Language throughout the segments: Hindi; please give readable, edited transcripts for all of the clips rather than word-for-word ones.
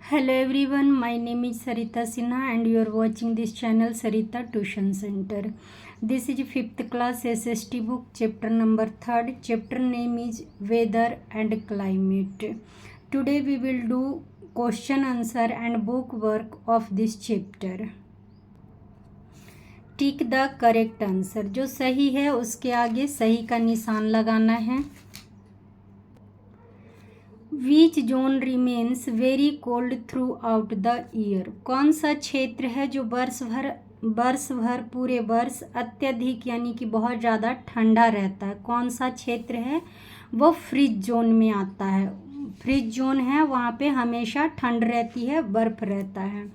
Hello everyone, my name is Sarita Sinha and you are watching this channel Sarita Tuition Center. This is 5th class SST book, chapter number 3rd. Chapter name is Weather and Climate. Today we will do question answer and book work of this chapter. Tick the correct answer, जो सही है उसके आगे सही का निशान लगाना है. Which zone remains very cold throughout the year? कौन सा क्षेत्र है जो वर्ष भर पूरे वर्ष अत्यधिक यानी कि बहुत ज़्यादा ठंडा रहता है? कौन सा क्षेत्र है वो फ्रिज जोन में आता है. फ्रिज जोन है, वहाँ पे हमेशा ठंड रहती है, बर्फ रहता है.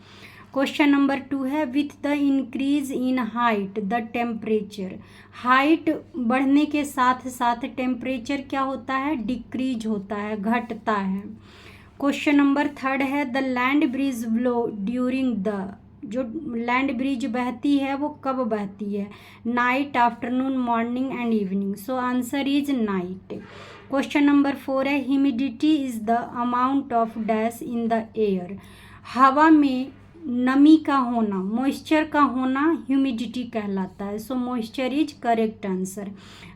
क्वेश्चन नंबर 2 है with the increase in height the temperature. Height बढ़ने के साथ साथ टेम्परेचर क्या होता है? डिक्रीज होता है, घटता है. क्वेश्चन नंबर 3 है the land bridge blow during the. जो लैंड ब्रिज बहती है वो कब बहती है? Night, afternoon, morning and evening. So answer is night. Question number 4 है humidity is the amount of dash in the air. हवा में नमी का होना, मॉइस्चर का होना ह्यूमिडिटी कहलाता है. सो मॉइस्चर इज करेक्ट आंसर.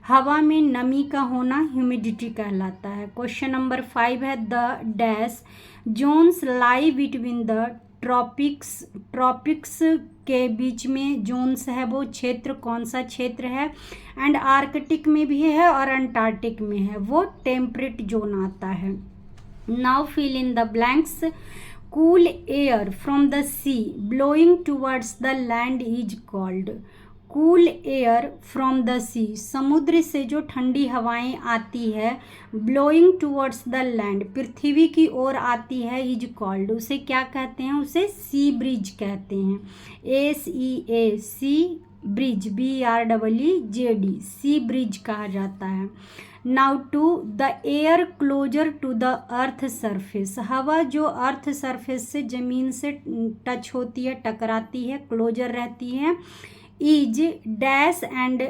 हवा में नमी का होना ह्यूमिडिटी कहलाता है. क्वेश्चन नंबर 5 है the dash zones lie between the tropics के बीच में जोन्स है वो क्षेत्र कौन सा क्षेत्र है? एंड आर्कटिक में भी है और अंटार्कटिक में है, वो टेम्परेट जोन आता है. Now fill in the blanks. Cool air from the sea blowing towards the land is called. Cool air from the sea, समुद्र से जो ठंडी हवाएं आती है, blowing towards the land, पृथ्वी की ओर आती है, is called, उसे क्या कहते हैं? उसे सी ब्रिज कहते हैं. SEA sea breeze, BREEZ, sea breeze कहा जाता है. Now to the air closer to the earth surface. हवा जो अर्थ सरफेस से ज़मीन से टच होती है, टकराती है, क्लोजर रहती है, इज डैश एंड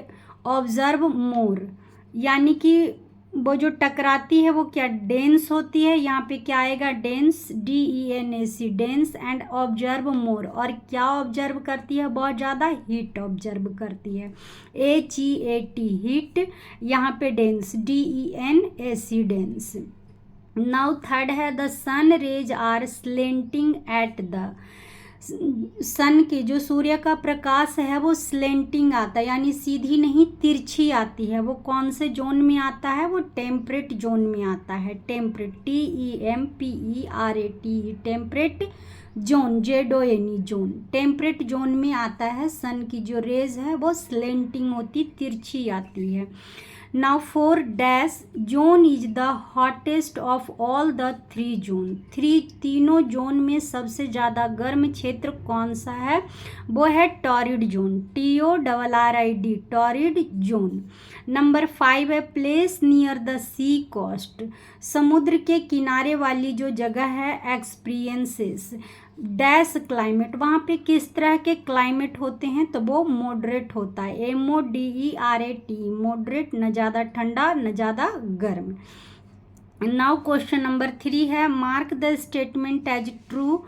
ऑब्जर्व मोर. यानी कि वो जो टकराती है वो क्या? डेंस होती है. यहाँ पे क्या आएगा? Dense, DENS, dense and observe more. और क्या ऑब्जर्व करती है? बहुत ज़्यादा हीट ऑब्जर्व करती है. HEAT हीट, यहाँ पे dense, DENS dense. Now third है the sun rays are slanting at the. Sun के जो सूर्य का प्रकाश है वो स्लेंटिंग आता है, यानी सीधी नहीं, तिरछी आती है. वो कौन से जोन में आता है? वो टेम्परेट जोन में आता है. Temperate, TEMPERAT, temperate zone, ZONE zone, temperate zone में आता है. सन की जो रेज है वो स्लेंटिंग होती, तिरछी आती है. Now 4 dash zone is the hottest of all the 3 zone. तीनों जोन में सबसे ज़्यादा गर्म क्षेत्र कौन सा है? वो है torrid zone, TORRID, torrid zone. Number 5 है place near the sea coast. समुद्र के किनारे वाली जो जगह है, एक्सपीरियंसेस डैश क्लाइमेट. वहाँ पे किस तरह के क्लाइमेट होते हैं? तो वो मॉडरेट होता है, MODERAT, मॉडरेट, न ज़्यादा ठंडा न ज़्यादा गर्म. नाउ क्वेश्चन नंबर 3 है mark the statement as true.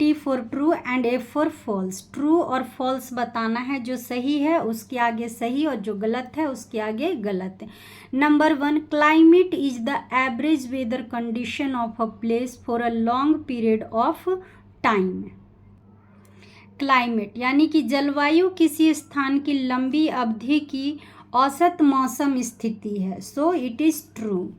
T for true and F for false. True और फॉल्स बताना है. जो सही है उसके आगे सही और जो गलत है उसके आगे गलत. Number 1 climate is the average weather condition of a place for a long period of time. Climate यानी कि जलवायु किसी स्थान की लंबी अवधि की औसत मौसम स्थिति है. So it is true.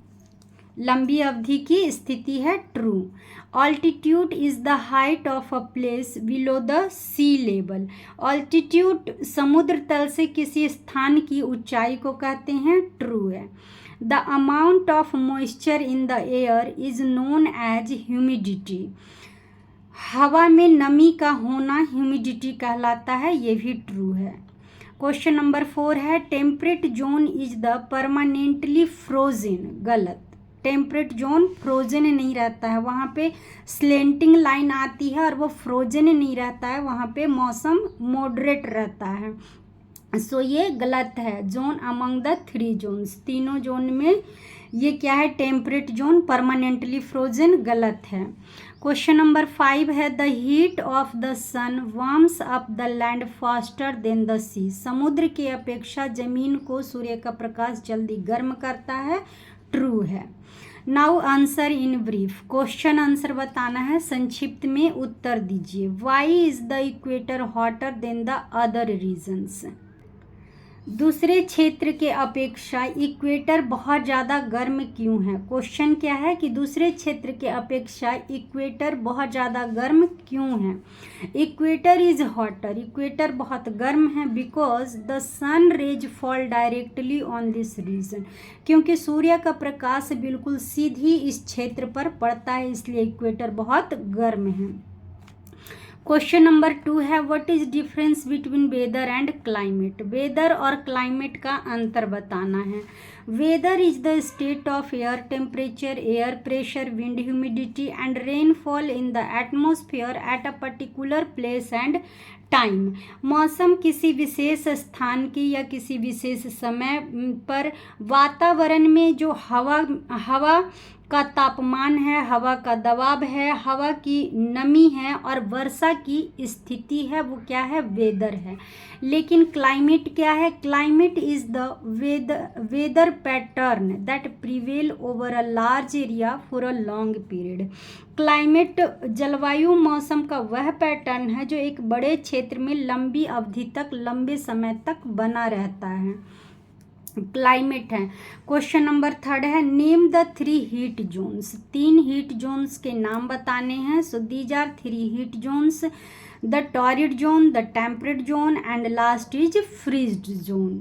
लंबी अवधि की स्थिति है, true. Altitude is the height of a place below the sea level. Altitude समुद्र तल से किसी स्थान की ऊंचाई को कहते हैं, ट्रू है. The amount of moisture in the air is known as humidity. हवा में नमी का होना ह्यूमिडिटी कहलाता है, ये भी ट्रू है. क्वेश्चन नंबर 4 है temperate zone is the permanently frozen. गलत. टेम्परेट जोन फ्रोजन नहीं रहता है, वहाँ पे स्लेंटिंग लाइन आती है और वो फ्रोजन नहीं रहता है, वहाँ पे मौसम मॉडरेट रहता है. सो ये गलत है. जोन अमंग द 3 जोन्स, तीनों जोन में ये क्या है, टेम्परेट जोन, परमानेंटली फ्रोजन, गलत है। क्वेश्चन नंबर 5 है, the heat of the sun warms up the land faster than the sea. समुद्र की अपेक्षा जमीन को सूर्य का प्रकाश जल्दी गर्म करता है, ट्रू है। Now answer in brief, question answer बताना है, संक्षिप्त में उत्तर दीजिए। Why is the equator hotter than the other regions. दूसरे क्षेत्र के अपेक्षा इक्वेटर बहुत ज़्यादा गर्म क्यों है। क्वेश्चन क्या है कि दूसरे क्षेत्र के अपेक्षा इक्वेटर बहुत ज़्यादा गर्म क्यों है। इक्वेटर इज हॉटर, इक्वेटर बहुत गर्म है, because the sun rays fall directly on this region, क्योंकि सूर्य का प्रकाश बिल्कुल सीधी इस क्षेत्र पर पड़ता है, इसलिए इक्वेटर बहुत गर्म है। क्वेश्चन नंबर 2 है, what is difference between weather and climate. Weather और क्लाइमेट का अंतर बताना है। Weather is the state of air temperature, air pressure, wind humidity and rainfall in the atmosphere at a particular place and time. मौसम किसी विशेष स्थान की या किसी विशेष समय पर वातावरण में जो हवा का तापमान है, हवा का दबाव है, हवा की नमी है और वर्षा की स्थिति है, वो क्या है, वेदर है। लेकिन क्लाइमेट क्या है, climate is the weather pattern that prevail over a large area for a long period. Climate जलवायु मौसम का वह पैटर्न है जो एक बड़े क्षेत्र में लंबी अवधि तक, लंबे समय तक बना रहता है, क्लाइमेट है। क्वेश्चन नंबर 3 है, name the 3 heat zones. 3 heat zones के नाम बताने हैं। So these are 3 heat zones, the torrid zone, the temperate zone and last is freezed zone.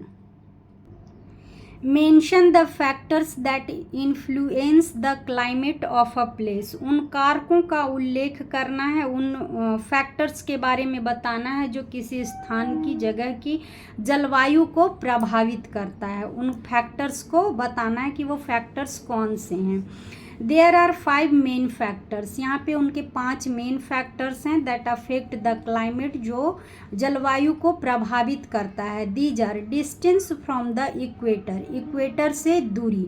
Mention the factors that influence the climate of a place. उन कारकों का उल्लेख करना है, उन फैक्टर्स के बारे में बताना है जो किसी स्थान की, जगह की जलवायु को प्रभावित करता है। उन फैक्टर्स को बताना है कि वो फैक्टर्स कौन से हैं। देयर आर 5 मेन फैक्टर्स, यहाँ पे उनके 5 मेन फैक्टर्स हैं दैट अफेक्ट द क्लाइमेट, जो जलवायु को प्रभावित करता है। These are distance from the equator, equator से दूरी,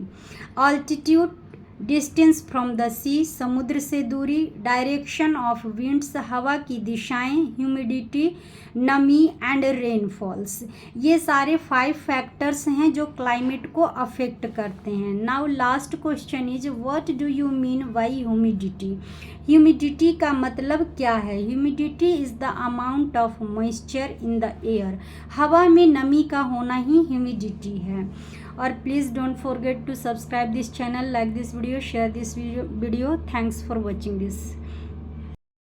altitude, distance from the sea, समुद्र से दूरी, डायरेक्शन ऑफ विंड्स, हवा की दिशाएं, ह्यूमिडिटी, नमी एंड रेनफॉल्स। ये सारे 5 फैक्टर्स हैं जो क्लाइमेट को अफेक्ट करते हैं। Now last question is, what do you mean by humidity. Humidity का मतलब क्या है। Humidity is the amount of moisture in the air, हवा में नमी का होना ही ह्यूमिडिटी है। और please don't forget to subscribe this channel, like this video, share this video. Thanks for watching this.